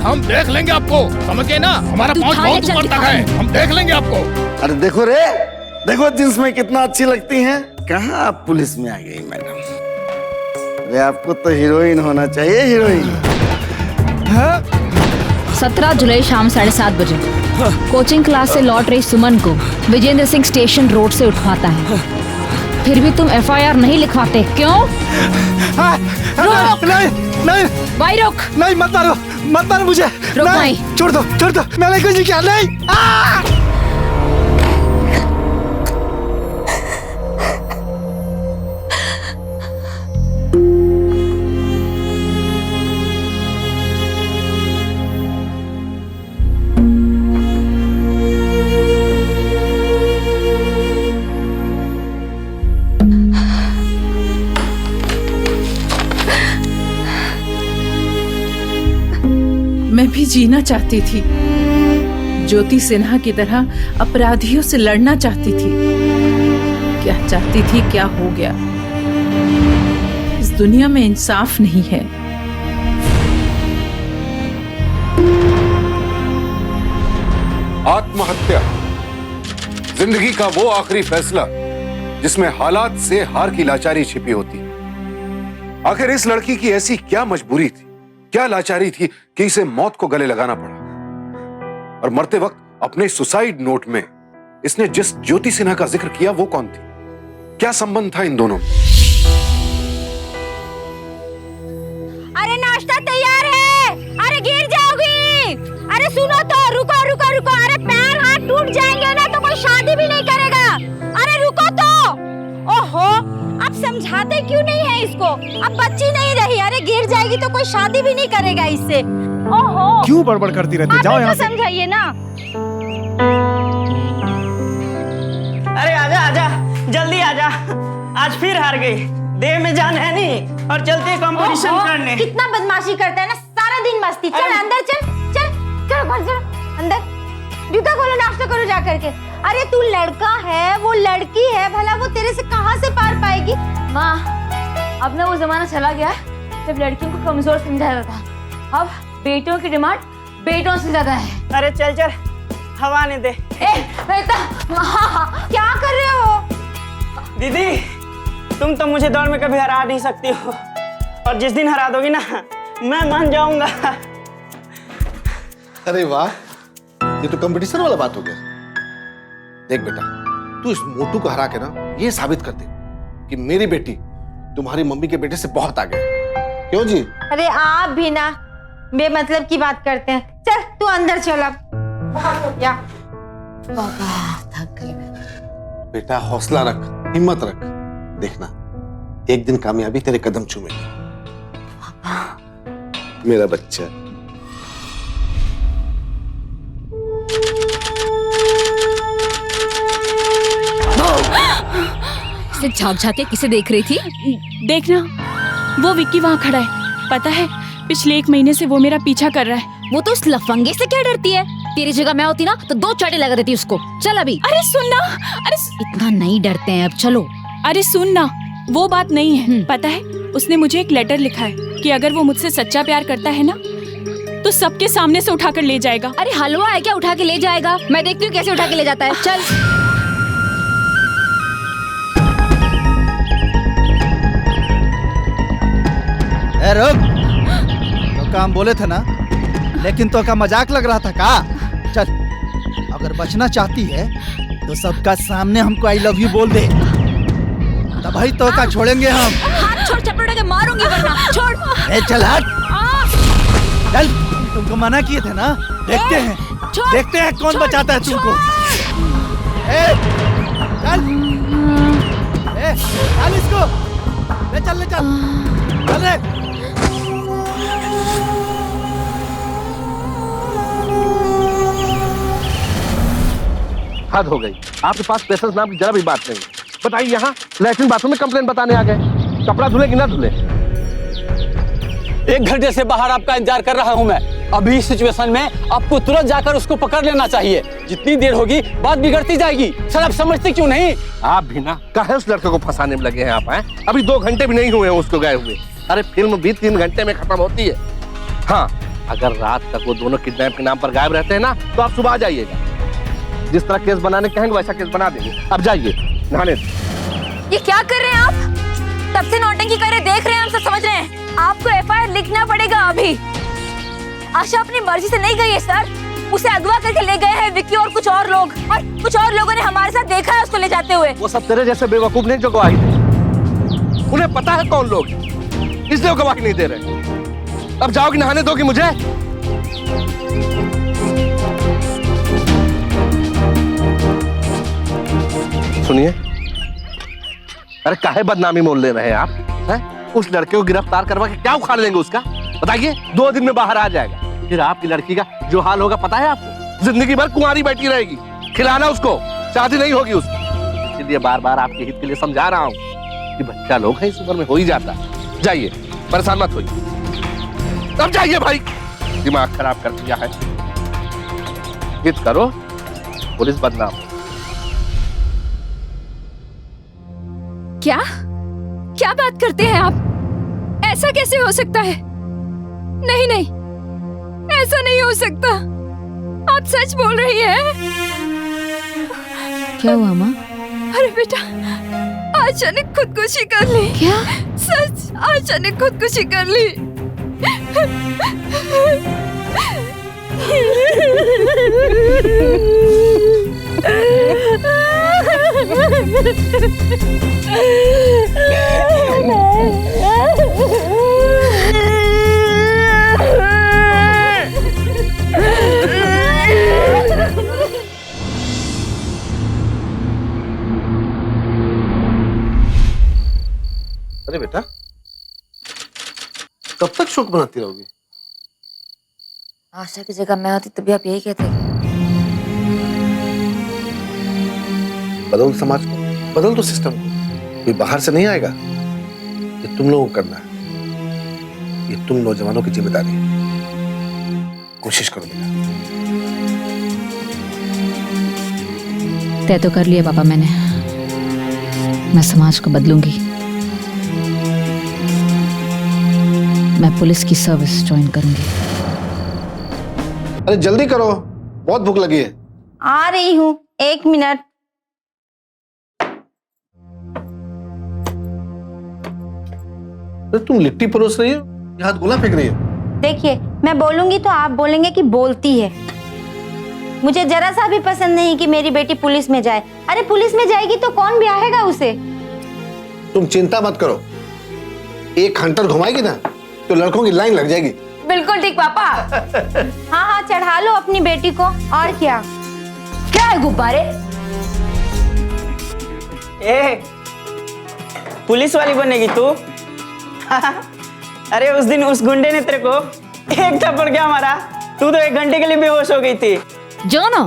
हम देख लेंगे आपको, समझे ना? हमारा पहुंच बहुत ऊपर तक है, हम देख लेंगे आपको। अरे देखो रे, देखो जींस में कितना अच्छी लगती हैं। कहाँ आप पुलिस में आ गई मैडम? अरे आपको तो हीरोइन होना चाहिए, हीरोइन। 17 जुलाई शाम 7:30 बजे कोचिंग क्लास से लौट रही सुमन को विजेंद्र सिंह स्टेशन रोड से उठवाता है। फिर भी तुम FIR नहीं लिखवाते, क्यों? रुक! नहीं भाई रुक! नहीं, मत मारो मुझे। रुक भाई, छोड़ दो, मैंने कुछ नहीं किया। नहीं। मैं भी जीना चाहती थी, ज्योति सिन्हा की तरह अपराधियों से लड़ना चाहती थी। क्या चाहती थी, क्या हो गया? इस दुनिया में इंसाफ नहीं है। आत्महत्या जिंदगी का वो आखिरी फैसला जिसमें हालात से हार की लाचारी छिपी होती। आखिर इस लड़की की ऐसी क्या मजबूरी थी, क्या लाचारी थी कि इसे मौत को गले लगाना पड़ा? और मरते वक्त अपने सुसाइड नोट में इसने जिस ज्योति सिन्हा का जिक्र किया वो कौन थी? क्या संबंध था इन दोनों में? अरे नाश्ता तैयार है। अरे गिर जाओगी। अरे सुनो तो, रुको। अरे पैर हाथ टूट जाएंगे ना तो कोई शादी भी नहीं करेगा। अरे रुको तो। ओहो, आप समझाते क्यों नहीं है इसको? अब बच्ची नहीं रही, अरे गिर जाएगी तो कोई शादी भी नहीं करेगा इससे। ओहो, क्यों बड़बड़ करती रहती? जाओ यहाँ से। समझाइए ना। अरे आजा, जल्दी आजा। आज फिर हार गई। देह में जान है नहीं और चलते कंपटीशन करने। कितना बदमाशी करता है ना, सारा दिन मस्ती। चल अंदर, चल अंदर। जूता खोलो, नाश्ता करो जा करके। अरे तू लड़का है, वो लड़की है, भला वो तेरे से कहाँ से पार पाएगी? माँ, अब ना वो जमाना चला गया जब लड़कियों को कमजोर समझा जाता था। अब बेटों की डिमांड बेटों से ज्यादा है। अरे चल, हवा ने दे। क्या कर रहे हो? दीदी, तुम तो मुझे दौड़ में कभी हरा नहीं सकती हो, और जिस दिन हरा दोगी ना मैं मान जाऊंगा। अरे वाह, ये तो कंपटीशन वाला बात हो गया। देख बेटा, तू इस मोटू को हरा के ना ये साबित कर दे कि मेरी बेटी तुम्हारी मम्मी के बेटे से बहुत आगे है। क्यों जी? अरे आप भी ना बेमतलब की बात करते हैं। चल तू अंदर चल अब। या बेटा हौसला रख, हिम्मत रख, देखना एक दिन कामयाबी तेरे कदम चूमेगी। मेरा बच्चा। इसे झाँक के किसे देख रही थी? देखना, वो विक्की वहाँ खड़ा है। पता है, पिछले 1 महीने से वो मेरा पीछा कर रहा है। वो तो उस लफंगे से क्या डरती है? तेरी जगह मैं होती ना तो 2 चाटे लगा देती उसको। चल अभी। अरे सुन ना, इतना नहीं डरते हैं अब, चलो। अरे सुन ना, वो बात नहीं है। पता है, उसने मुझे एक लेटर लिखा है कि अगर वो मुझसे सच्चा प्यार करता है ना तो सबके सामने से उठाकर ले जाएगा। अरे हलवा है क्या उठा के ले जाएगा? मैं देखती हूँ कैसे उठा के ले जाता है। चल। रुक, तो काम बोले थे ना, लेकिन तो का मजाक लग रहा था का? चल, अगर बचना चाहती है तो सबका सामने हमको आई लव यू बोल दे, तब भाई तो का छोड़ेंगे हम। हाथ छोड़, चपड़ा के मारूंगी वरना। छोड़। चल हट। चल, तुमको मना किए थे ना, देखते हैं कौन बचाता है तुमको। चल, चल इसको ले चल चल रे। हद हो गई, आपके पास पेशेंस नाम की जरा भी बात नहीं। बताइए, यहाँ लैट्रिन बाथरूम में कंप्लेंट बताने आ गए, कपड़ा धुले कि ना धुले? 1 घंटे से बाहर आपका इंतजार कर रहा हूँ मैं। अभी इस सिचुएशन में आपको तुरंत जाकर उसको पकड़ लेना चाहिए। जितनी देर होगी बात बिगड़ती जाएगी। सर आप समझते क्यों नहीं? आप भी ना काहे उस लड़के को फंसाने में लगे हैं आप? हैं अभी 2 घंटे भी नहीं हुए हैं उसको गए हुए। अरे फिल्म भी 3 घंटे में खत्म होती है। हाँ, अगर रात तक वो दोनों किडनैप के नाम पर गायब रहते हैं ना तो आप सुबह आ जाइएगा। जिस तरह केस बनाने कहेंगे वैसा केस बना देंगे। अब जाइए नहाने। ये क्या कर रहे हैं आप? तब से नौटंकी कर रहे, देख रहे हैं, हम सब समझ रहे हैं। आपको एफआईआर लिखना पड़ेगा अभी। आशा अपनी मर्जी से नहीं गई है सर, उसे अगवा करके ले गए हैं विक्की और कुछ और लोग, और कुछ और लोगों ने हमारे साथ देखा है उसको ले जाते हुए। वो सब तेरे जैसे बेवकूफ नहीं जो गवाही दे। उन्हें पता है कौन लोग, इसलिए वो गवाही नहीं दे रहे। अब जाओगी नहाने दोगी मुझे? सुनिए, अरे काहे बदनामी मोल ले रहे हैं आप? हैं? उस लड़के को गिरफ्तार करवा के क्या उखाड़ लेंगे उसका? बताइए, 2 दिन में बाहर आ जाएगा। फिर आपकी लड़की का जो हाल होगा पता है आपको? जिंदगी भर कुंवारी बैठी रहेगी, खिलाना उसको, शादी नहीं होगी उसकी। इसलिए बार बार आपके हित के लिए समझा रहा हूँ कि बच्चा लोग है, इस उम्र में हो ही जाता है। जाइए, परेशान मत होइए। अब जाइए भाई, दिमाग खराब कर दिया है। हित करो, पुलिस बदनाम। क्या क्या बात करते हैं आप? ऐसा कैसे हो सकता है? नहीं नहीं, ऐसा नहीं हो सकता। आप सच बोल रही हैं? क्या हुआ माँ? अरे बेटा, आशा ने खुदकुशी कर ली। क्या? सच, आशा ने खुदकुशी कर ली। अरे बेटा, कब तक शोक मनाती रहोगी? आशा की जगह मैं होती तो भी आप यही कहते। बदल समाज को, बदल दो सिस्टम को। कोई बाहर से नहीं आएगा, ये तुम लोगों को करना है। ये तुम नौजवानों की जिम्मेदारी है। कोशिश करो बेटा। तय तो कर लिया पापा मैंने, मैं समाज को बदलूंगी। मैं पुलिस की सर्विस ज्वाइन करूंगी। अरे जल्दी करो, बहुत भूख लगी है। आ रही हूँ, 1 मिनट। अरे तुम लिट्टी परोस रही हो, हाथ गोला फेंक रही हो। देखिए, मैं बोलूंगी तो आप बोलेंगे कि बोलती है। मुझे जरा सा भी पसंद नहीं कि मेरी बेटी पुलिस में जाए। अरे पुलिस में जाएगी तो कौन ब्याहेगा उसे? तुम चिंता मत करो, एक हंटर घुमाएगी ना तो लड़कों की लाइन लग जाएगी। बिल्कुल ठीक पापा। हाँ हाँ, चढ़ा लो अपनी बेटी को। और क्या क्या है गुब्बारे? ए, पुलिस वाली बनेगी तू? अरे उस दिन उस गुंडे ने तेरे को एक थप्पड़ क्या मारा, तू तो 1 घंटे के लिए बेहोश हो गई थी। जानो,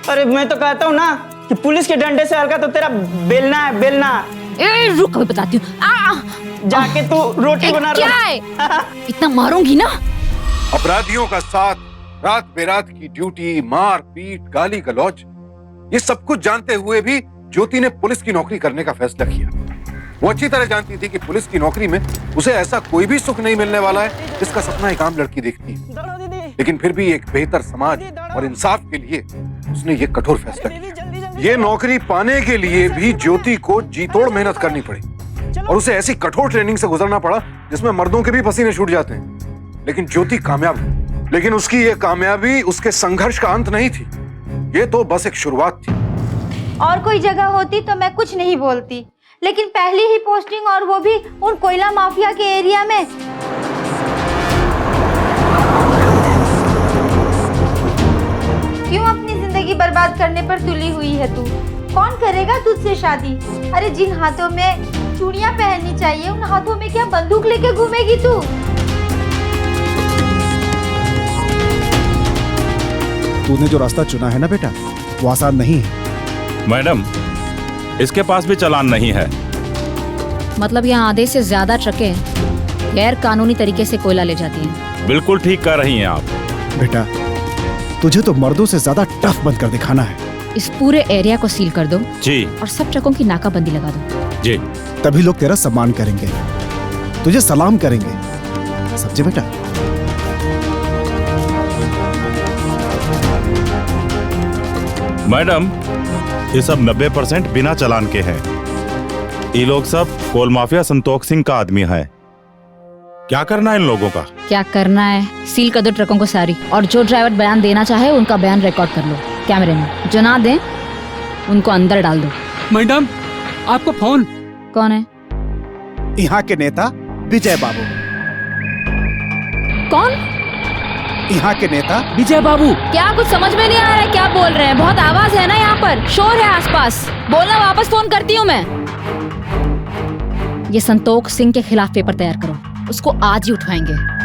अरे मैं तो कहता हूँ ना कि पुलिस के डंडे से हल्का तो तेरा बेलना है, बेलना। रुक, मैं बताती हूँ। जाके तू रोटी बना। क्या है? इतना मारूंगी ना। अपराधियों का साथ, रात बेरात की ड्यूटी, मार पीट, गाली गलौज, ये सब कुछ जानते हुए भी ज्योति ने पुलिस की नौकरी करने का फैसला किया। वो अच्छी तरह जानती थी कि पुलिस की नौकरी में उसे ऐसा कोई भी सुख नहीं मिलने वाला है जिसका सपना एक आम लड़की देखती है। लेकिन फिर भी एक बेहतर समाज और इंसाफ के लिए उसने ये कठोर फैसला किया। ये नौकरी पाने के लिए भी ज्योति को जी तोड़ मेहनत करनी पड़ी और उसे ऐसी कठोर ट्रेनिंग से गुजरना पड़ा जिसमें मर्दों के भी पसीने छूट जाते हैं। लेकिन ज्योति कामयाब हुई। लेकिन उसकी ये कामयाबी उसके संघर्ष का अंत नहीं थी, ये तो बस एक शुरुआत थी। और कोई जगह होती तो मैं कुछ नहीं बोलती, लेकिन पहली ही पोस्टिंग, और वो भी उन कोयला माफिया के एरिया में। क्यों अपनी जिंदगी बर्बाद करने पर तुली हुई है तू? कौन करेगा तुझसे शादी? अरे जिन हाथों में चूड़ियां पहननी चाहिए, उन हाथों में क्या बंदूक लेके घूमेगी तू? तूने जो रास्ता चुना है ना बेटा, वो आसान नहीं है। मैडम, इसके पास भी चालान नहीं है। मतलब यहाँ आधे से ज्यादा ट्रकें गैर कानूनी तरीके से कोयला ले जाती हैं। बिल्कुल ठीक कर रही हैं आप। बेटा, तुझे तो मर्दों से ज्यादा टफ बनकर दिखाना है। इस पूरे एरिया को सील कर दो जी, और सब ट्रकों की नाकाबंदी लगा दो जी। तभी लोग तेरा सम्मान करेंगे, तुझे सलाम करेंगे। समझे बेटा? मैडम, ये सब 90% बिना चालान के हैं। ये लोग सब कोल माफिया संतोष सिंह का आदमी है। क्या करना है इन लोगों का? क्या करना है? सील कर दो ट्रकों को सारी, और जो ड्राइवर बयान देना चाहे उनका बयान रिकॉर्ड कर लो कैमरे में। जो ना दें उनको अंदर डाल दो। मैडम, आपको फोन। कौन है? यहाँ के नेता विजय बाबू। कौन? यहाँ के नेता विजय बाबू। क्या कुछ समझ में नहीं आ रहा है? क्या बोल रहे हैं? बहुत आवाज है ना यहाँ पर, शोर है आसपास। बोलना, वापस फोन करती हूँ मैं। ये संतोष सिंह के खिलाफ पेपर तैयार करो, उसको आज ही उठवाएंगे।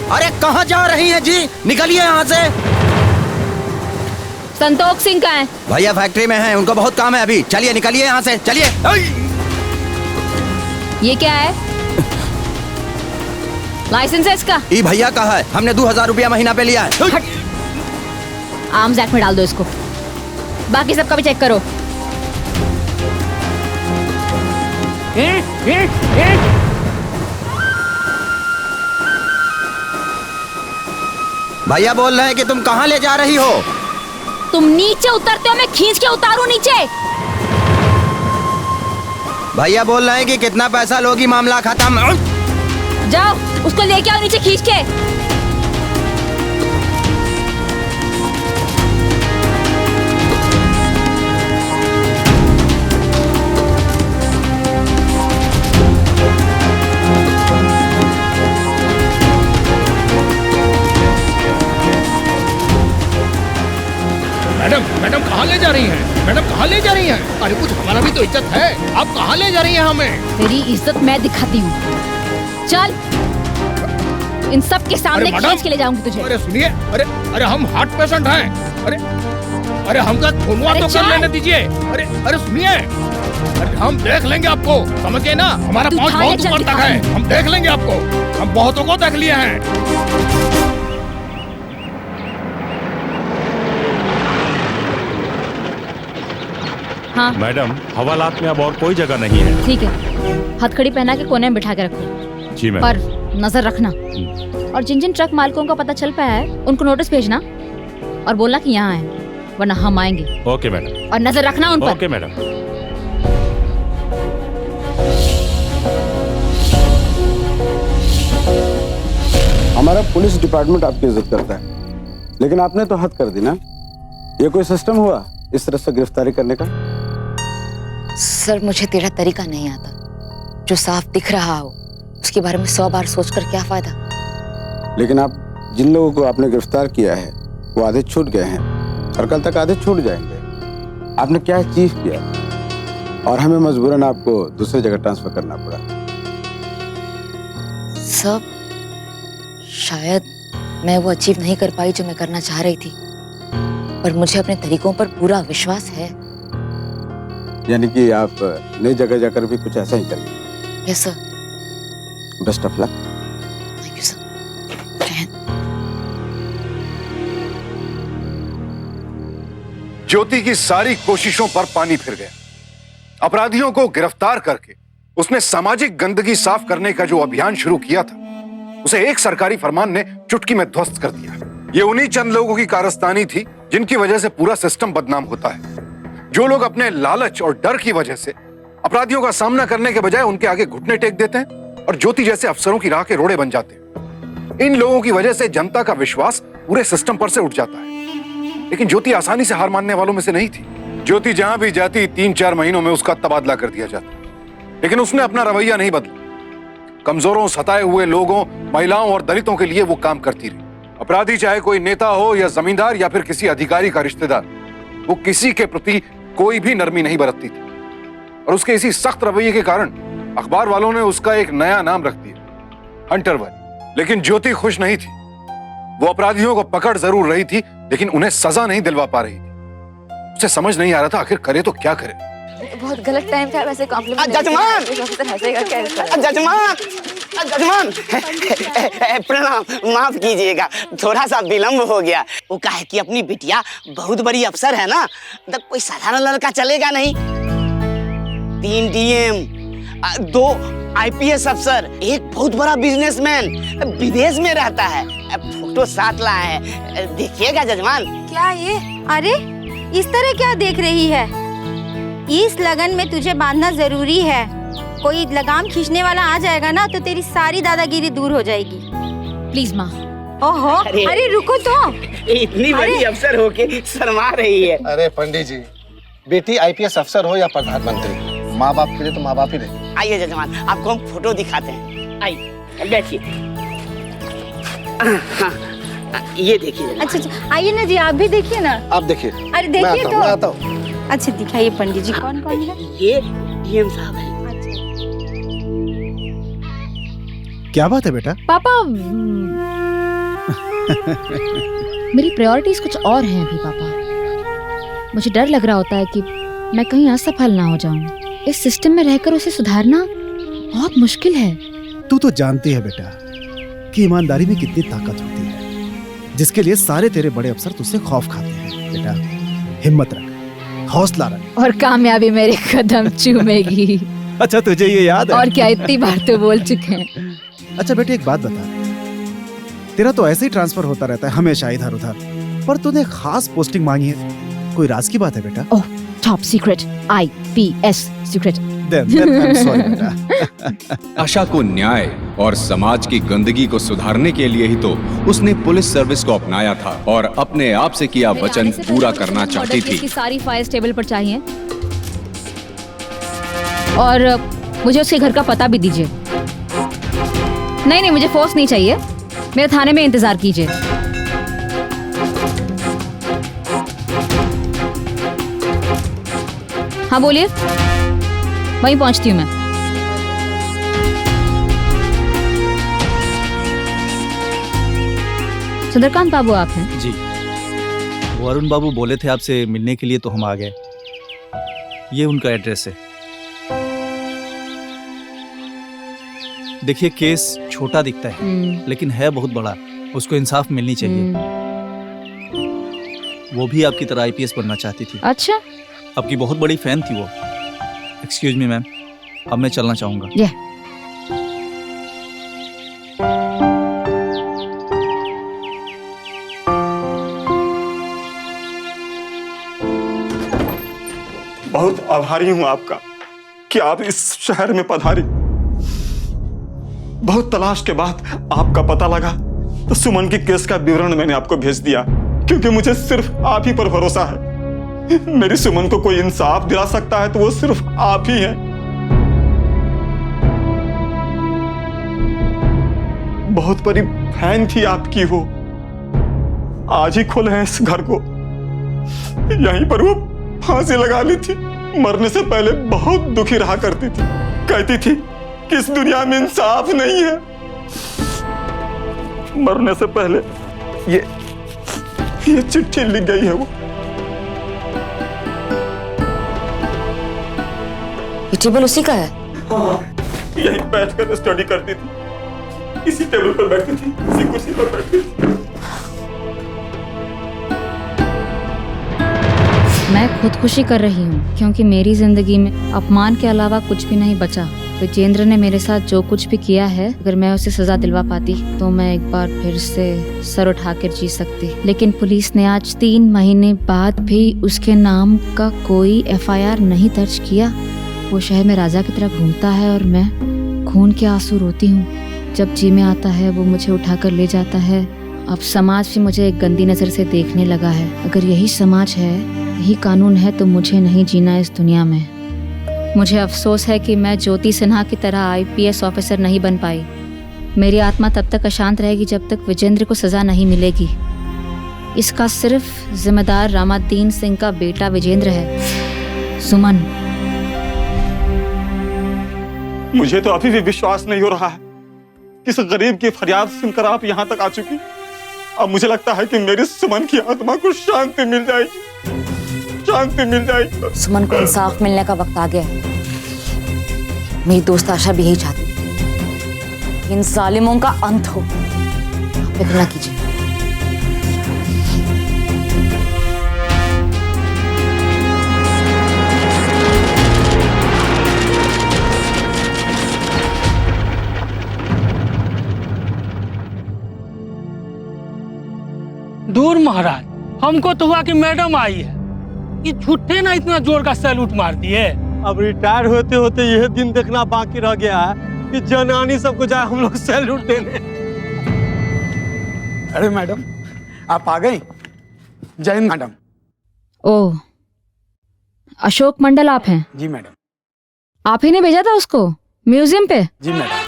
अरे कहाँ जा रही हैं जी? निकलिए यहाँ से। संतोष सिंह का है? भैया फैक्ट्री में हैं, उनको बहुत काम है अभी। चलिए निकलिए यहाँ से, चलिए। ये क्या है? लाइसेंस है इसका? ये भैया का है, हमने 2000 रुपया महीना पे लिया है। आर्म्स एक्ट में डाल दो इसको। बाकी सबका भी चेक करो। भैया बोल रहे हैं कि तुम कहाँ ले जा रही हो? तुम नीचे उतरते हो, मैं खींच के उतारूं नीचे? भैया बोल रहे हैं कि कितना पैसा लोगी, मामला खत्म। जाओ उसको लेके आओ नीचे खींच के। मैडम, मैडम कहाँ ले जा रही हैं? मैडम कहाँ ले जा रही हैं? अरे कुछ हमारा भी तो इज्जत है, आप कहाँ ले जा रही हैं हमें? तेरी इज्जत मैं दिखाती हूँ। चल, इन सब के सामने खींच के ले जाऊंगी तुझे। अरे सुनिए, अरे हम हार्ट पेशेंट हैं। अरे हमका खूनवा तो कर लेने दीजिए। अरे सुनिए, अरे हम देख लेंगे आपको, समझ गए ना? हमारा पहुंच बहुत ऊपर तक है, हम देख लेंगे आपको। हम बहुतों को देख लिए हैं। हाँ मैडम, हवालात में अब और कोई जगह नहीं है। ठीक है, हथकड़ी पहना के कोने में बिठा के रखो। जी मैम। पर नजर रखना, और जिन जिन ट्रक मालिकों का पता चल पाया है उनको नोटिस भेजना और बोलना कि यहाँ है, वरना हम आएंगे। Okay madam. और नजर रखना उन पर। Okay madam. हमारा पुलिस डिपार्टमेंट आपकी इज्जत करता है, लेकिन आपने तो हद कर दी ना। ये कोई सिस्टम हुआ इस तरह से गिरफ्तारी करने का? सर, मुझे तेरा तरीका नहीं आता। जो साफ दिख रहा हो उसके बारे में 100 बार सोचकर क्या फायदा। लेकिन आप जिन लोगों को आपने गिरफ्तार किया है वो आधे छूट गए हैं और कल तक आधे छूट जाएंगे। आपने क्या अचीव किया और हमें मजबूरन आपको दूसरी जगह ट्रांसफर करना पड़ा। सब शायद मैं वो अचीव नहीं कर पाई जो मैं करना चाह रही थी, पर मुझे अपने तरीकों पर पूरा विश्वास है। यानी कि आप नई जगह जाकर भी कुछ ऐसा ही करेंगे? Yes sir. Best of luck. Thank you sir. Jyoti की सारी कोशिशों पर पानी फिर गया। अपराधियों को गिरफ्तार करके उसने सामाजिक गंदगी साफ करने का जो अभियान शुरू किया था, उसे एक सरकारी फरमान ने चुटकी में ध्वस्त कर दिया। ये उन्हीं चंद लोगों की कारस्तानी थी जिनकी वजह से पूरा सिस्टम बदनाम होता है। जो लोग अपने लालच और डर की वजह से अपराधियों का सामना करने के बजाय उनके आगे घुटने टेक देते हैं और ज्योति जैसे अफसरों की राह के रोड़े बन जाते हैं। इन लोगों की वजह से जनता का विश्वास पूरे सिस्टम पर से उठ जाता है। लेकिन ज्योति आसानी से हार मानने वालों में से नहीं थी। ज्योति जहां भी जाती 3-4 महीनों में उसका तबादला कर दिया जाता, लेकिन उसने अपना रवैया नहीं बदला। कमजोरों, सताए हुए लोगों, महिलाओं और दलितों के लिए वो काम करती रही। अपराधी चाहे कोई नेता हो या जमींदार या फिर किसी अधिकारी का रिश्तेदार, वो किसी के प्रति कोई भी नरमी नहीं बरतती थी। और उसके इसी सख्त रवैये के कारण अखबार वालों ने उसका एक नया नाम रख दिया, हंटर वन। लेकिन ज्योति खुश नहीं थी। वो अपराधियों को पकड़ जरूर रही थी, लेकिन उन्हें सजा नहीं दिलवा पा रही थी। उसे समझ नहीं आ रहा था आखिर करे तो क्या करे। बहुत गलत टाइम था वैसे कॉम्प्लीमेंट। जजमान जजमान प्रणाम, माफ कीजिएगा, थोड़ा सा विलम्ब हो गया। वो कहा है कि अपनी बिटिया बहुत बड़ी अफसर है ना, तो कोई साधारण लड़का चलेगा नहीं। 3 डीएम, 2 आईपीएस अफसर, एक बहुत बड़ा बिजनेसमैन, विदेश में रहता है, फोटो साथ लाए हैं, देखिएगा जजमान। क्या ये? अरे इस तरह क्या देख रही है? इस लगन में तुझे बांधना जरूरी है। कोई लगाम खींचने वाला आ जाएगा ना तो तेरी सारी दादागिरी दूर हो जाएगी। प्लीज माँ। ओहो, अरे रुको तो। इतनी बड़ी अफसर होके शर्मा रही है। अरे पंडित जी, बेटी आईपीएस अफसर हो या प्रधानमंत्री, माँ बाप के लिए तो माँ बाप ही रहे। आइए जजमान, आपको हम फोटो दिखाते हैं। आइए बैठिए। ये देखिए। अच्छा आइए ना जी, आप भी देखिए ना। आप देखिए। अरे देखिए तो। मैं आता हूँ। अच्छा दिखाइए पंडित जी, कौन कौन है? ये डीएम साहब है। क्या बात है बेटा? पापा मेरी प्रायोरिटीज कुछ और हैं अभी पापा। मुझे डर लग रहा होता है कि मैं कहीं असफल ना हो जाऊं। इस सिस्टम में रहकर उसे सुधारना बहुत मुश्किल है। तू तो जानती है बेटा कि ईमानदारी में कितनी ताकत होती है, जिसके लिए सारे तेरे बड़े अफसर तुझसे खौफ खाते हैं। बेटा हिम्मत रख, हौसला रख, और कामयाबी मेरे कदम चूमेगी। अच्छा तुझे ये याद है? और क्या, इतनी बार तो बोल चुके हैं। अच्छा बेटे एक बात बता, तेरा तो ऐसे ही ट्रांसफर होता रहता है हमेशा इधर उधर, पर तूने खास पोस्टिंग मांगी है, कोई राज की बात है बेटा? Oh, top secret, IPS secret. I'm sorry बेटा। आशा को न्याय और समाज की गंदगी को सुधारने के लिए ही तो उसने पुलिस सर्विस को अपनाया था और अपने आप से किया वचन पूरा करना चाहती थी। इसकी सारी फाइल्स टेबल पर चाहिए और मुझे उसके घर का पता भी दीजिए। नहीं, मुझे फोर्स नहीं चाहिए, मेरे थाने में इंतजार कीजिए। हाँ बोलिए, वहीं पहुंचती हूँ मैं। सुंदरकांत बाबू आप हैं? जी, वो अरुण बाबू बोले थे आपसे मिलने के लिए, तो हम आ गए। ये उनका एड्रेस है। देखिए केस छोटा दिखता है लेकिन है बहुत बड़ा, उसको इंसाफ मिलनी चाहिए। वो भी आपकी तरह आईपीएस बनना चाहती थी। अच्छा, आपकी बहुत बड़ी फैन थी वो। एक्सक्यूज मी मैम, अब मैं चलना चाहूंगा। बहुत आभारी हूं आपका कि आप इस शहर में पधारी। बहुत तलाश के बाद आपका पता लगा तो सुमन की केस का विवरण मैंने आपको भेज दिया, क्योंकि मुझे सिर्फ आप ही पर भरोसा है। मेरी सुमन को कोई इंसाफ दिला सकता है तो वो सिर्फ आप ही हैं। बहुत बड़ी फैन थी आपकी वो, आज ही खोले हैं इस घर को। यहीं पर वो फांसी लगा ली थी। मरने से पहले बहुत दुखी रहा करती थी, कहती थी कि इस दुनिया में इंसाफ नहीं है। मरने से पहले ये चिट्ठी लिख गई है वो। ये टेबल उसी का है? हाँ, यहीं बैठकर स्टडी करती थी, इसी टेबल पर बैठती थी, इसी कुर्सी पर बैठती थी। मैं खुदकुशी कर रही हूँ क्योंकि मेरी जिंदगी में अपमान के अलावा कुछ भी नहीं बचा। विजेंद्र ने मेरे साथ जो कुछ भी किया है, अगर मैं उसे सजा दिलवा पाती तो मैं एक बार फिर से सर उठाकर जी सकती। लेकिन पुलिस ने आज 3 महीने बाद भी उसके नाम का कोई एफआईआर नहीं दर्ज किया। वो शहर में राजा की तरह घूमता है और मैं खून के आंसू रोती हूँ। जब जी में आता है वो मुझे उठाकर ले जाता है। अब समाज भी मुझे एक गंदी नज़र से देखने लगा है। अगर यही समाज है, यही कानून है, तो मुझे नहीं जीना इस दुनिया में। मुझे अफसोस है कि मैं ज्योति सिन्हा की तरह आईपीएस ऑफिसर नहीं बन पाई। मेरी आत्मा तब तक अशांत रहेगी जब तक विजेंद्र को सज़ा नहीं मिलेगी। इसका सिर्फ जिम्मेदार रामादीन सिंह का बेटा विजेंद्र है। सुमन, मुझे तो अभी भी विश्वास नहीं हो रहा है कि इस गरीब की फरियाद सुनकर आप यहाँ तक आ चुकी। अब मुझे लगता है कि मेरी सुमन की आत्मा को शांति मिल जाएगी, शांति मिल जाएगी। सुमन को इंसाफ मिलने का वक्त आ गया है। मेरी दोस्त आशा भी यही चाहती है। इन जालिमों का अंत हो। फिक्र ना कीजिए। दूर महाराज, हमको तो हुआ कि मैडम आई है। ये झूठे ना इतना जोर का सैल्यूट मार दिए। अब रिटायर होते होते यह दिन देखना बाकी रह गया है कि जनानी सबको जाए हम लोग सैल्यूट देने। अरे मैडम, आप आ गई। जय हिंद मैडम। ओह, अशोक मंडल आप हैं? जी मैडम। आप ही ने भेजा था उसको म्यूजियम पे? जी मैडम।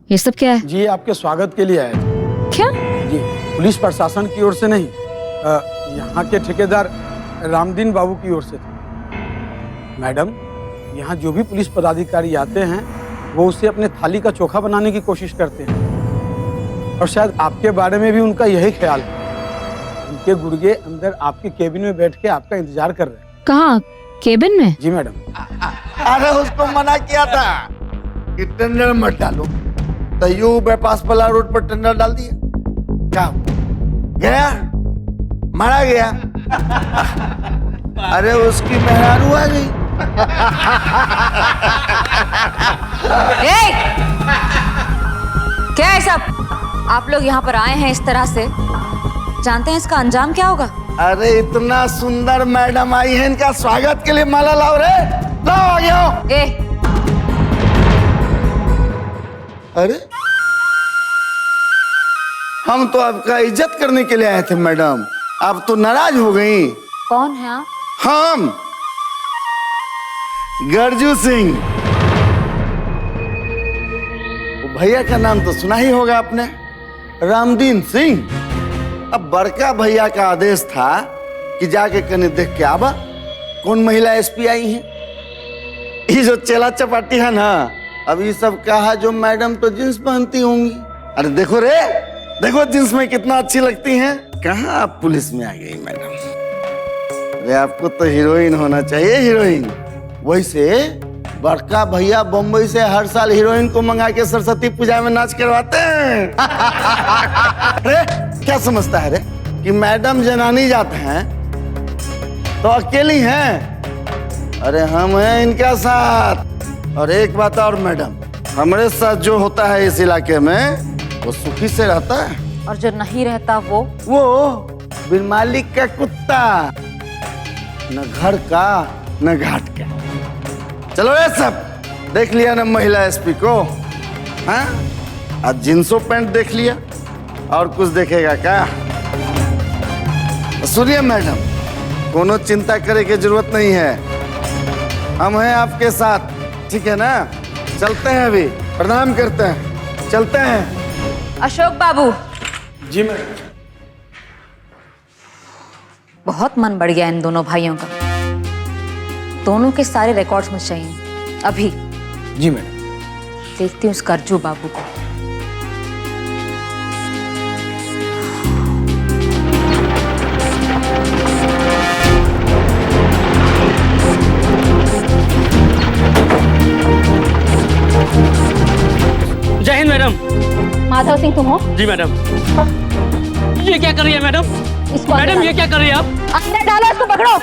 ये सब क्या है? जी आपके स्वागत के लिए आए थे। क्या? जी पुलिस प्रशासन की ओर से नहीं, यहाँ के ठेकेदार रामदीन बाबू की ओर से थे। मैडम, यहाँ जो भी पुलिस पदाधिकारी आते हैं वो उसे अपने थाली का चोखा बनाने की कोशिश करते हैं, और शायद आपके बारे में भी उनका यही ख्याल है। उनके गुर्गे अंदर आपके केबिन में बैठ के आपका इंतजार कर रहे हैं। कहाँ? केबिन में? जी मैडम। अरे उसको मना किया था कि टेंडर मत डालो, तो यू बाईपास वाला रोड पर टेंडर डाल दिया। क्या गया? मारा गया। अरे उसकी मेहरारू आ गई। क्या है सब? आप लोग यहाँ पर आए हैं इस तरह से, जानते हैं इसका अंजाम क्या होगा? अरे इतना सुंदर मैडम आई है, इनका स्वागत के लिए माला लाओ रे। लाओ आ गया। अरे हम तो आपका इज्जत करने के लिए आए थे मैडम, आप तो नाराज हो गई। कौन है आप? हम गरजू सिंह। भैया का नाम तो सुना ही होगा आपने, रामदीन सिंह। अब बड़का भैया का आदेश था कि जाके कने देख के आवा कौन महिला एसपी आई है। ये जो चेला चपाटी है ना, अब ये सब कहा जो मैडम तो जींस पहनती होंगी। अरे देखो रे, देखो जींस में कितना अच्छी लगती हैं। कहाँ आप पुलिस में आ गई मैडम? अरे आपको तो हीरोइन होना चाहिए, हीरोइन। वैसे बड़का भैया बम्बई से हर साल हीरोइन को मंगा के सरस्वती पूजा में नाच करवाते हैं। अरे क्या समझता है रे कि मैडम जनानी जाते हैं तो अकेली हैं? अरे हम हैं इनके साथ। और एक बात और मैडम, हमारे साथ जो होता है इस इलाके में वो सुखी से रहता है, और जो नहीं रहता वो बिन मालिक का कुत्ता, न घर का न घाट का। चलो ये सब देख लिया ना महिला एसपी को? हाँ, आज जींसों पैंट देख लिया, और कुछ देखेगा क्या? सुनिए मैडम, कोनो चिंता करे की जरूरत नहीं है, हम हैं आपके साथ, ठीक है ना? चलते हैं, अभी प्रणाम करते हैं, चलते हैं। अशोक बाबू। जी मैडम। बहुत मन बढ़ गया इन दोनों भाइयों का। दोनों के सारे रिकॉर्ड्स मुझे चाहिए अभी। जी मैडम। देखती हूँ उस गरजू बाबू को। जय हिंद मैडम। माधव सिंह तुम हो? जी मैडम। ये क्या कर रही है मैडम? इसको मैडम ये क्या कर रही है आप? अंदर डालो, इसको पकड़ो।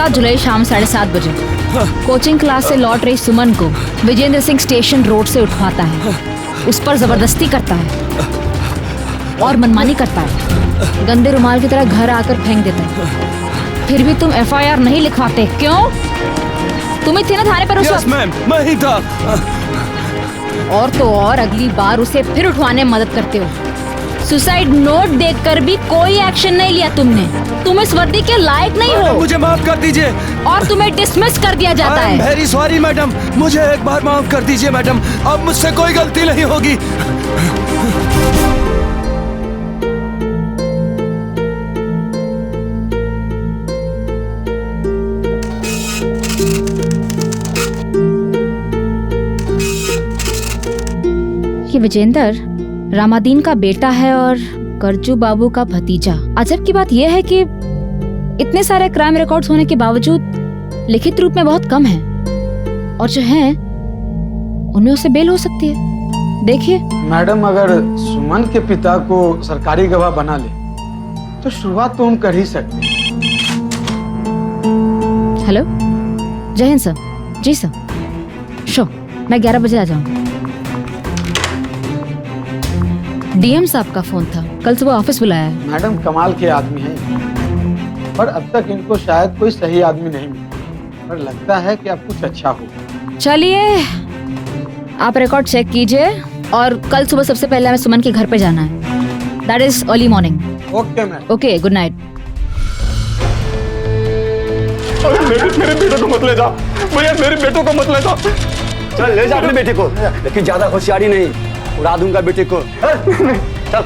जुलाई शाम 7:30 बजे कोचिंग क्लास से लौट रही सुमन को विजेंद्र सिंह स्टेशन रोड से उठवाता है, उस पर जबरदस्ती करता है और मनमानी करता है। गंदे रुमाल की तरह घर आकर फेंक देते हैं। फिर भी तुम FIR नहीं लिखवाते, क्यों? तुम ही थे ना थाने पर उस वक्त? मैम, मैं ही था। और तो और अगली बार उसे फिर उठवाने में मदद करते हो। सुसाइड नोट देखकर भी कोई एक्शन नहीं लिया तुमने। तुम इस वर्दी के लायक नहीं हो। मुझे माफ कर दीजिए। और तुम्हें डिसमिस कर दिया जाता है। वेरी सॉरी मैडम, मुझे एक बार माफ कर दीजिए मैडम, अब मुझसे कोई गलती नहीं होगी। कि विजेंद्र रामादीन का बेटा है और करजू बाबू का भतीजा। अजब की बात यह है कि इतने सारे क्राइम रिकॉर्ड्स होने के बावजूद लिखित रूप में बहुत कम है, और जो हैं उनमें उसे बेल हो सकती है। देखिए मैडम, अगर सुमन के पिता को सरकारी गवाह बना ले तो शुरुआत तो हम कर ही सकते हैं। हेलो, जय हिंद सर। जी सर, शो मैं 11 बजे आ जाऊंगा। DM साहब का फोन था, कल सुबह ऑफिस बुलाया है। मैडम कमाल के आदमी हैं, पर अब तक इनको शायद कोई सही आदमी नहीं मिला, पर लगता है कि अब कुछ अच्छा होगा। चलिए आप रिकॉर्ड चेक कीजिए, और कल सुबह सबसे पहले हमें सुमन के घर पे जाना है। That is early morning. Okay ma'am. Okay, good night. मेरे बेटे को मत ले जा भैया, मेरे बेटों को मत ले जा। चल ले जा अपने बेटे को, लेकिन ज्यादा होशियारी नहीं, उड़ा दूंगा बेटे को। चल।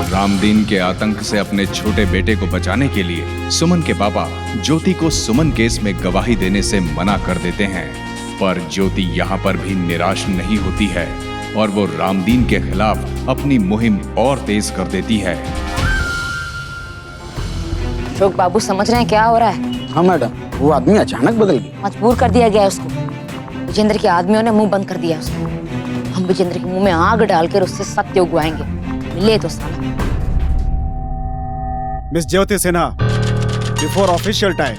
रामदीन के आतंक से अपने छोटे बेटे को बचाने के लिए सुमन के पापा ज्योति को सुमन केस में गवाही देने से मना कर देते हैं, पर ज्योति यहाँ पर भी निराश नहीं होती है और वो रामदीन के खिलाफ अपनी मुहिम और तेज कर देती है। अशोक बाबू समझ रहे हैं क्या हो रहा है? हाँ मैडम, वो आदमी अचानक बदल गया। मजबूर कर दिया गया है उसको। विजेंद्र के आदमियों ने मुंह बंद कर दिया उसको। हम विजेंद्र के मुंह में आग डालकर उससे सत्य उगवाएंगे, मिले तो साला। मिस ज्योति सिन्हा, बिफोर ऑफिशियल टाइम,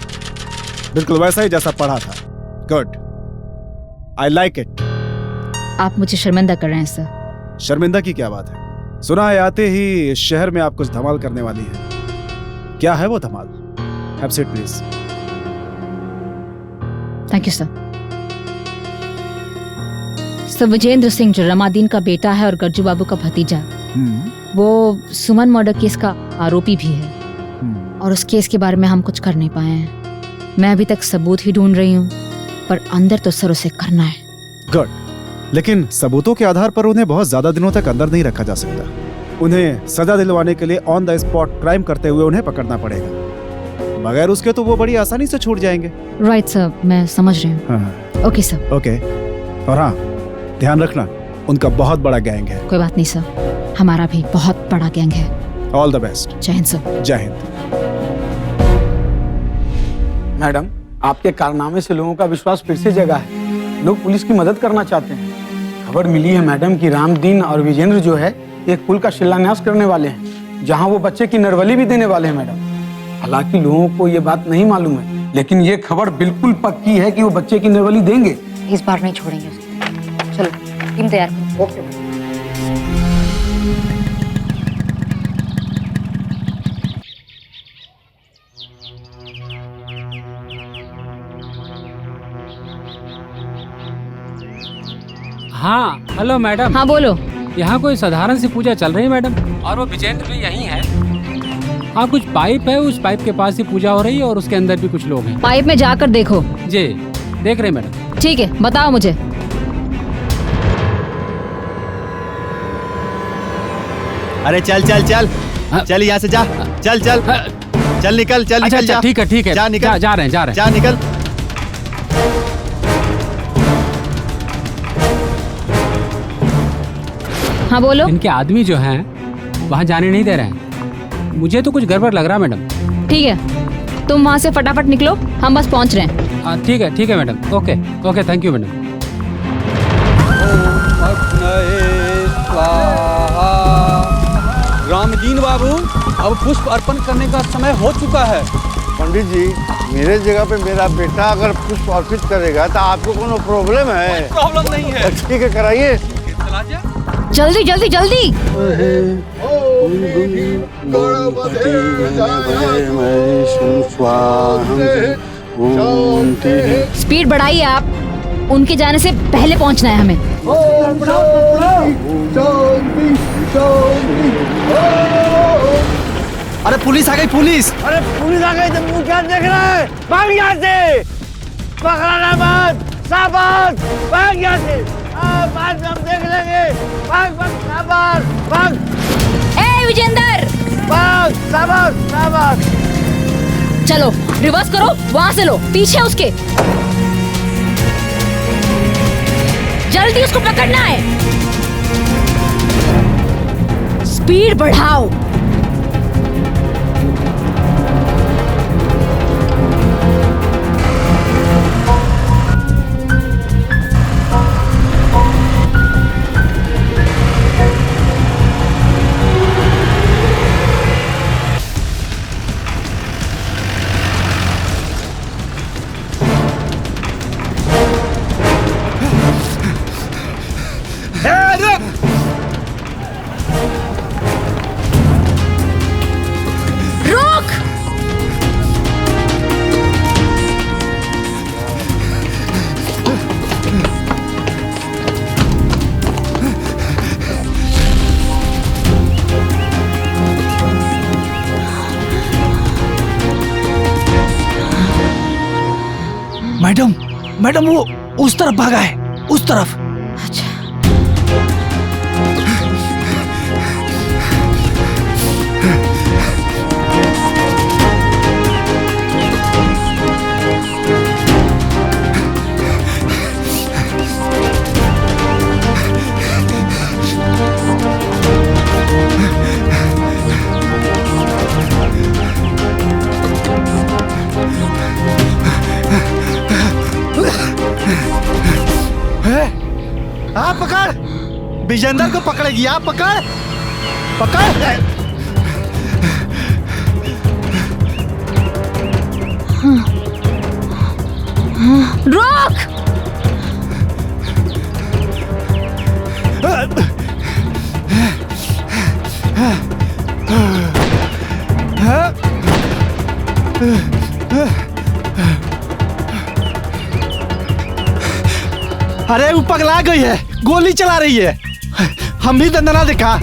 बिल्कुल वैसा ही जैसा पढ़ा था। Good, I like it. आप मुझे शर्मिंदा कर रहे हैं सर। शर्मिंदा की क्या बात है? सुना है आते ही इस शहर में आप कुछ धमाल करने वाली हैं। क्या है वो धमाल? Have seat please. Thank you sir. Sir, Vijendra Singh जो रमादीन का बेटा है और गरजू बाबू का भतीजा, वो सुमन मर्डर केस का आरोपी भी है, और उस केस के बारे में हम कुछ कर नहीं पाए हैं। मैं अभी तक सबूत ही ढूंढ रही हूँ, पर अंदर तो सर उसे करना है। गुड, लेकिन सबूतों के आधार पर उन्हें बहुत ज्यादा दिनों तक अंदर नहीं रखा जा सकता। उन्हें सजा दिलवाने के लिए ऑन द स्पॉट क्राइम करते हुए उन्हें पकड़ना पड़ेगा। बगैर उसके तो वो बड़ी आसानी से छूट जाएंगे। राइट सर, मैं समझ रही हूँ। हाँ। Okay sir. ओके, और हाँ, ध्यान रखना, उनका बहुत बड़ा गैंग है। कोई बात नहीं सर, हमारा भी बहुत बड़ा गैंग है। All the best. जय हिंद सर। जय हिंद। मैडम, आपके कारनामे से लोगों का विश्वास फिर से जगा है। लोग पुलिस की मदद करना चाहते हैं। खबर मिली है मैडम कि रामदीन और विजेंद्र जो है एक पुल का शिलान्यास करने वाले हैं, जहां वो बच्चे की नरबली भी देने वाले हैं मैडम। हालांकि लोगों को ये बात नहीं मालूम है, लेकिन ये खबर बिल्कुल पक्की है कि वो बच्चे की नरबली देंगे। इस बार नहीं छोड़ेंगे उसको। चलो टीम तैयार करो। ओके। हाँ हेलो मैडम। हाँ बोलो। यहाँ कोई साधारण सी पूजा चल रही है मैडम, और वो विजेंद्र भी यहीं है। हाँ, कुछ पाइप है, उस पाइप के पास ही पूजा हो रही है, और उसके अंदर भी कुछ लोग हैं। पाइप में जाकर देखो। जी देख रहे मैडम। ठीक है, बताओ मुझे। अरे चल चल चल चल, यहाँ से जा। चल चल चल, निकल। चल निकल। जा। ठीक है जा निकल। जा रहे हैं। जा निकल। हाँ बोलो। इनके आदमी जो हैं वहाँ जाने नहीं दे रहे हैं। मुझे तो कुछ गड़बड़ लग रहा है मैडम। ठीक है, तुम वहाँ से फटाफट निकलो, हम बस पहुँच रहे हैं। ठीक है madam. Okay thank you madam. Ramdin बाबू अब पुष्प अर्पण करने का समय हो चुका है। पंडित जी, मेरे जगह पे मेरा बेटा अगर पुष्प अर्पित करेगा तो आपको कोनो प्रॉब्लम है? प्रॉब्लम नहीं है। ठीक है, कराइए। जल्दी जल्दी जल्दी। स्पीड बढ़ाइए आप, उनके जाने से पहले पहुंचना है हमें। अरे पुलिस आ गई, पुलिस! अरे पुलिस आ गई, तुम क्या देख रहे हैं? भाग यहाँ से! पकड़ना मत! साबत! भाग यहाँ से! बाद में हम देख लेंगे। भाग भाग साबत! भाग! ए विजेंदर! भाग साबत! साबत! चलो रिवर्स करो, वहां से लो, पीछे उसके। जल्दी उसको पकड़ना है। स्पीड बढ़ाओ। मैडम, मैडम वो उस तरफ भागा है, उस तरफ। आप पकड़, विजेंदर को पकड़ेगी, आप पकड़, पकड़। रोक! अरे वो पगला गई है, गोली चला रही है। हम भी दंदना देखा।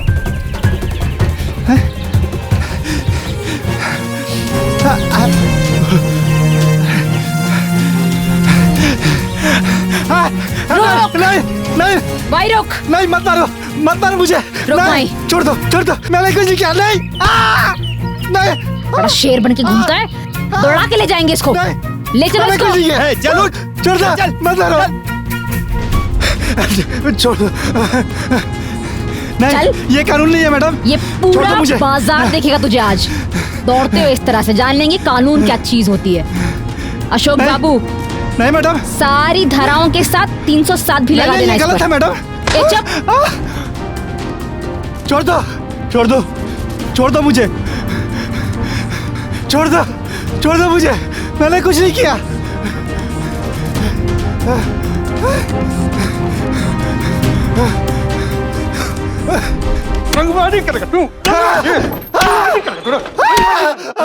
नहीं नहीं भाई रुक! नहीं, मत मारो, मत मारो मुझे। रुक भाई। छोड़ दो, छोड़ दो, मैंने कुछ नहीं किया। नहीं नहीं, बड़ा शेर बन के घूमता है, दौड़ा के ले जाएंगे इसको। ले चलो इसको। चलो, छोड़ दो, मत मारो। छोड़ दो। नहीं, ये कानून नहीं है मैडम। ये पूरा बाजार देखेगा तुझे आज। दौड़ते हुए इस तरह से जान लेंगे कानून क्या चीज होती है। अशोक बाबू। नहीं मैडम। सारी धाराओं के साथ 307 भी लगा देना इस पर। गलत है मैडम। चुप। छोड़ दो, छोड़ दो, छोड़ दो मुझे, छोड़ दो, छोड़ दो मुझे, मैंने कुछ नहीं किया।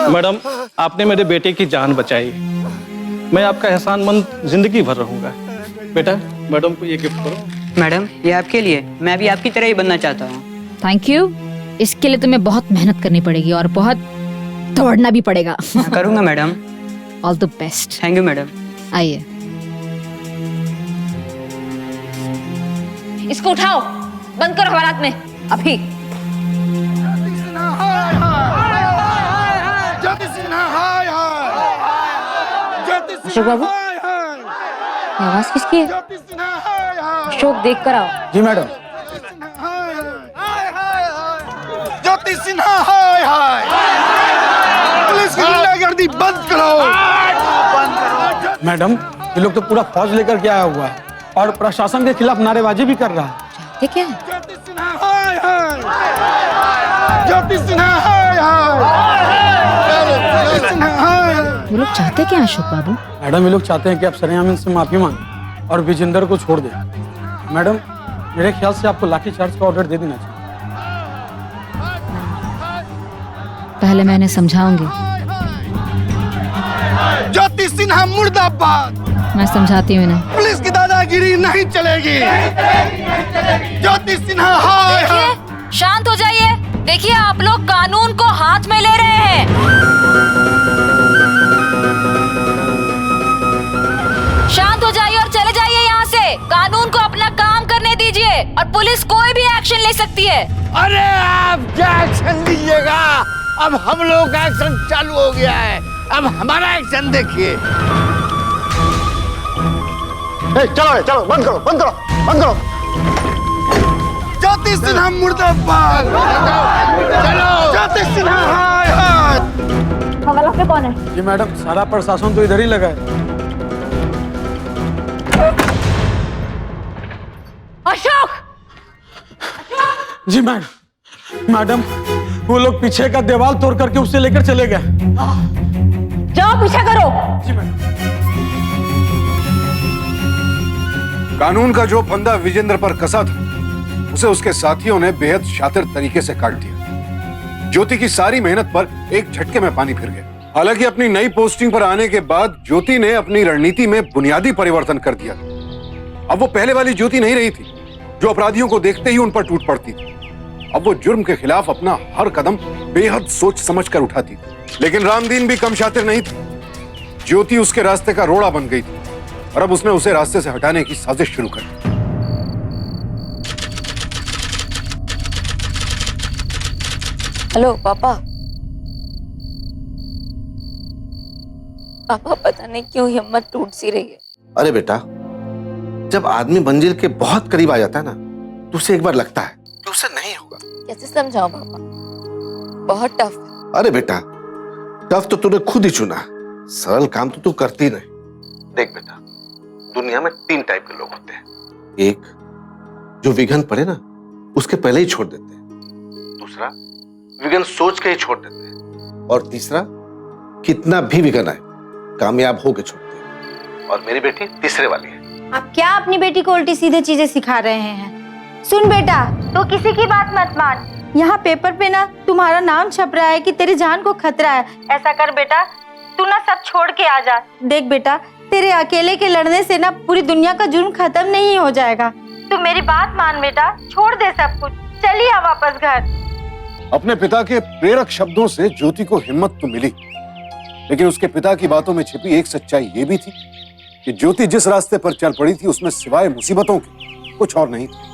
मैडम, आपने मेरे बेटे की जान बचाई। मैं आपका एहसानमंद जिंदगी भर रहूंगा। बेटा, मैडम को ये गिफ्ट करो। मैडम, ये आपके लिए। मैं भी आपकी तरह ही बनना चाहता हूँ। Thank you. इसके लिए तुम्हें बहुत मेहनत करनी पड़ेगी और बहुत दौड़ना भी पड़ेगा। करूंगा madam. All the best. Thank you madam. आइए, इसको उठाओ, बंद करो हवालात में अभी। अशोक बाबू, ये आवाज किसकी है? अशोक, देख कर आओ। जी मैडम। ज्योति सिन्हा, हाय हाय! पुलिस की गुंडागर्दी बंद करो। मैडम, ये लोग तो पूरा फौज लेकर के आया हुआ है और प्रशासन के खिलाफ नारेबाजी भी कर रहा है। ठीक है। ज्योति सिन्हा, हाय हाय! ज्योति सिन्हा, हाय वो लोग चाहते क्या अशोक बाबू? मैडम ये लोग चाहते हैं कि आप सरेआम इनसे माफी मांगे और विजेंद्र को छोड़ दें। मैडम मेरे ख्याल से आपको लाठीचार्ज का ऑर्डर दे देना चाहिए। पहले मैं इन्हें समझाऊंगी। ज्योति सिन्हा मुर्दाबाद। मैं समझाती हूँ इन्हें। पुलिस की दादागिरी नहीं चलेगी। ज्योति सिन्हा हाय हाय। शांत हो जाइए। देखिए आप लोग कानून को हाथ में ले रहे हैं। शांत हो जाइए और चले जाइए यहाँ से। कानून को अपना काम करने दीजिए और पुलिस कोई भी एक्शन ले सकती है। अरे आप क्या एक्शन लीजिएगा? अब हम लोग का एक्शन चालू हो गया है। अब हमारा एक्शन देखिए। चलो चलो, बंद करो बंद करो बंद करो। ज्योति सिन्हा मुर्दाबाद। चलो ज्योति सिन्हा हाय हाय। हवाला पे कौन है? जी मैडम सारा प्रशासन तो इधर ही लगा है। अशोक! जी मैडम वो लोग पीछे का दीवार तोड़ करके उससे लेकर चले गए। जाओ पीछा करो। जी मैडम। कानून का जो फंदा विजेंद्र पर कसा था उसे उसके साथियों ने बेहद शातिर तरीके से काट दिया। ज्योति की सारी मेहनत पर एक झटके में पानी फिर गया। हालांकि अपनी नई पोस्टिंग पर आने के बाद ज्योति ने अपनी रणनीति में बुनियादी परिवर्तन कर दिया। अब वो पहले वाली ज्योति नहीं रही थी जो अपराधियों को देखते ही उन पर टूट पड़ती थी। अब वो जुर्म के खिलाफ अपना हर कदम बेहद सोच समझ कर उठाती थी। लेकिन रामदीन भी कम शातिर नहीं थी। ज्योति उसके रास्ते का रोड़ा बन गई थी और अब उसने उसे रास्ते से हटाने की साजिश शुरू कर दी। हेलो पापा। पापा पता नहीं क्यों हिम्मत टूट सी रही है। अरे बेटा, जब आदमी मंजिल के बहुत करीब आ जाता है ना तो उसे एक बार लगता है कि उससे नहीं होगा। कैसे समझाऊं पापा? बहुत टफ है। अरे बेटा, टफ तो तूने खुद ही चुना। सरल काम तो तू करती नहीं। देख बेटा, दुनिया में 3 टाइप के लोग होते हैं। एक जो विघन पड़े ना उसके पहले ही छोड़ देते हैं। दूसरा विघन सोच के ही छोड़ देते हैं। और तीसरा कितना भी विघन आए कामयाब होके छोड़ते हैं। और मेरी बेटी तीसरे वाली है। आप क्या अपनी बेटी को उल्टी सीधे चीजें सिखा रहे हैं? सुन बेटा, तो किसी की बात मत मान। यहाँ पेपर पे ना तुम्हारा नाम छप रहा है कि तेरी जान को खतरा है। ऐसा कर बेटा, तू ना सब छोड़ के आ जा। देख बेटा, तेरे अकेले के लड़ने से ना पूरी दुनिया का जुर्म खत्म नहीं हो जाएगा। तू मेरी बात मान बेटा, छोड़ दे सब कुछ, चलिए आ वापस घर। अपने पिता के प्रेरक शब्दों से ज्योति को हिम्मत तो मिली, लेकिन उसके पिता की बातों में छिपी एक सच्चाई ये भी थी कि ज्योति जिस रास्ते पर चल पड़ी थी उसमें सिवाय मुसीबतों के कुछ और नहीं था।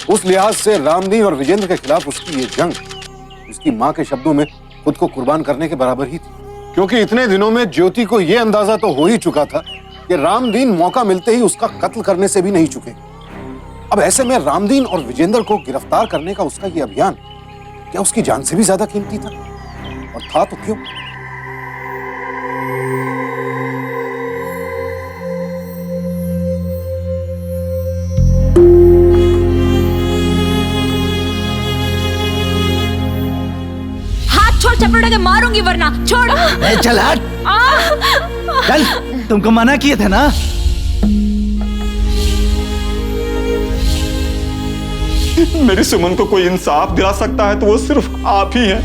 उस लिहाज से रामदीन और विजेंद्र के खिलाफ उसकी ये जंग उसकी मां के शब्दों में खुद को कुर्बान करने के बराबर ही थी। क्योंकि इतने दिनों में ज्योति को यह अंदाजा तो हो ही चुका था कि रामदीन मौका मिलते ही उसका कत्ल करने से भी नहीं चुके। अब ऐसे में रामदीन और विजेंद्र को गिरफ्तार करने का उसका यह अभियान क्या उसकी जान से भी ज्यादा कीमती था? और था तो क्यों? छोड़, चपड़ा के मारूंगी वरना। छोड़। चल हट। चल, तुमको मना किए थे ना। मेरी सुमन को कोई इंसाफ दिला सकता है तो वो सिर्फ आप ही हैं।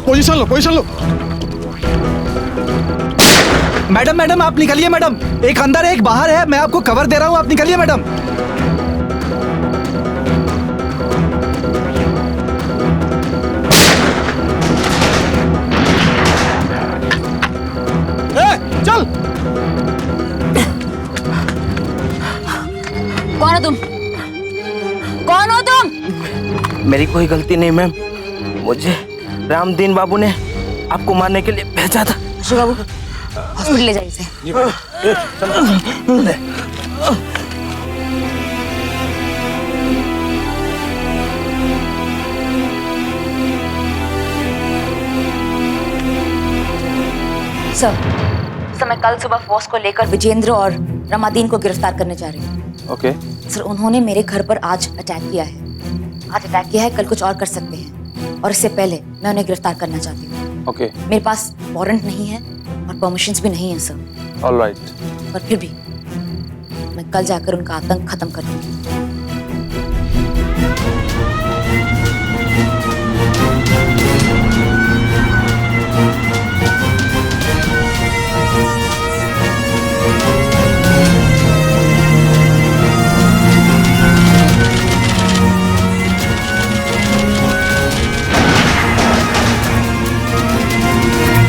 पोजीशन लो, पोजीशन लो। मैडम आप निकलिए मैडम। एक अंदर है, एक बाहर है। मैं आपको कवर दे रहा हूं, आप निकलिए मैडम। चल। कौन हो तुम? कौन हो तुम? मेरी कोई गलती नहीं मैम, मुझे रामदीन बाबू ने आपको मारने के लिए भेजा था। अशोक बाबू, हॉस्पिटल ले जाइए इसे। सर, मैं कल सुबह फोर्स को लेकर विजेंद्र और रमादीन को गिरफ्तार करने जा रही हूँ। ओके। सर उन्होंने मेरे घर पर आज अटैक किया है। आज अटैक किया है, कल कुछ और कर सकते हैं, और इससे पहले मैं उन्हें गिरफ्तार करना चाहती हूँ। ओके। मेरे पास वारंट नहीं है और परमिशंस भी नहीं है सर। ऑलराइट। पर फिर भी मैं कल जाकर उनका आतंक खत्म कर दूंगी।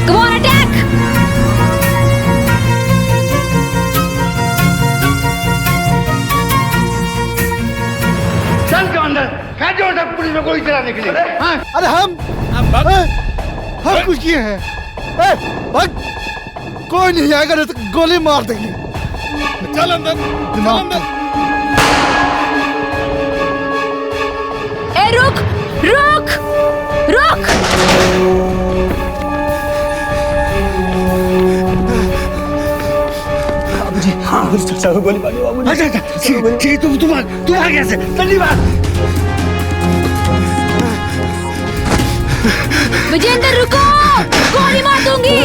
Come on, attack! चल के अंदर कैसे होता पुलिस में गोली चलाने के लिए? अरे हम कुछ किए हैं। भाग, कोई नहीं आएगा नहीं तो गोली मार देंगे। चल अंदर, चल अंदर। ए रुक रुक रुक! बाबूजी, चाचा को गोली मारी बाबूजी। ठीक, तुम आ कैसे? जल्दी बात। विजेंद्र रुको, गोली मार दूंगी।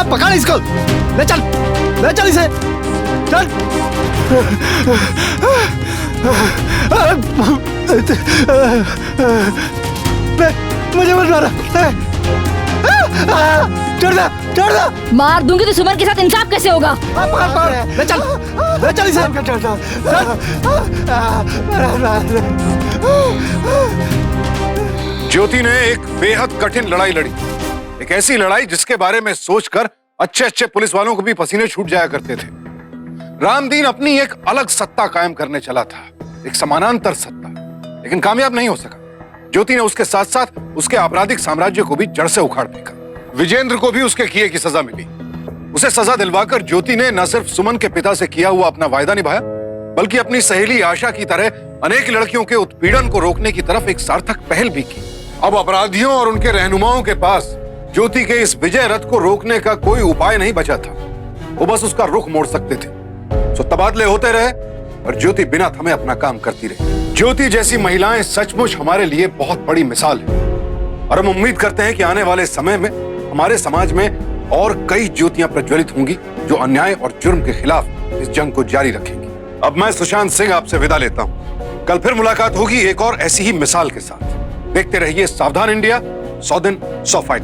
पकड़ इसको, ले चल इसे, चल। मुझे मत मारो, छोड़ दे। मार दूंगी तो सुमन के साथ इंसाफ कैसे होगा? ले चल इसे, ज्योति ने एक बेहद कठिन लड़ाई लड़ी, एक ऐसी लड़ाई जिसके बारे में सोचकर अच्छे पुलिस वालों को भी पसीने छूट जाया करते थे। रामदीन अपनी एक अलग सत्ता कायम करने चला था, एक समानांतर सत्ता, लेकिन कामयाब नहीं हो सका। ज्योति ने उसके साथ साथ उसके आपराधिक साम्राज्य को भी जड़ से उखाड़ फेंका। विजेंद्र को भी उसके किए की सजा मिली। उसे सजा दिलवाकर ज्योति ने न सिर्फ सुमन के पिता से किया हुआ अपना वायदा निभाया, बल्कि अपनी सहेली आशा की तरह अनेक लड़कियों के उत्पीड़न को रोकने की तरफ एक सार्थक पहल भी की। अब अपराधियों और उनके रहनुमाओं के पास ज्योति के इस विजय रथ को रोकने का कोई उपाय नहीं बचा था। वो बस उसका रुख मोड़ सकते थे। सो तबादले होते रहे और ज्योति बिना थमे अपना काम करती रही। ज्योति जैसी महिलाएं सचमुच हमारे लिए बहुत बड़ी मिसाल है, और हम उम्मीद करते हैं कि आने वाले समय में हमारे समाज में और कई ज्योतियां प्रज्वलित होंगी जो अन्याय और जुर्म के खिलाफ इस जंग को जारी रखेंगी। अब मैं सुशांत सिंह आपसे विदा लेता हूं। कल फिर मुलाकात होगी एक और ऐसी ही मिसाल के साथ। देखते रहिए सावधान इंडिया, 100 दिन 100 फाइट।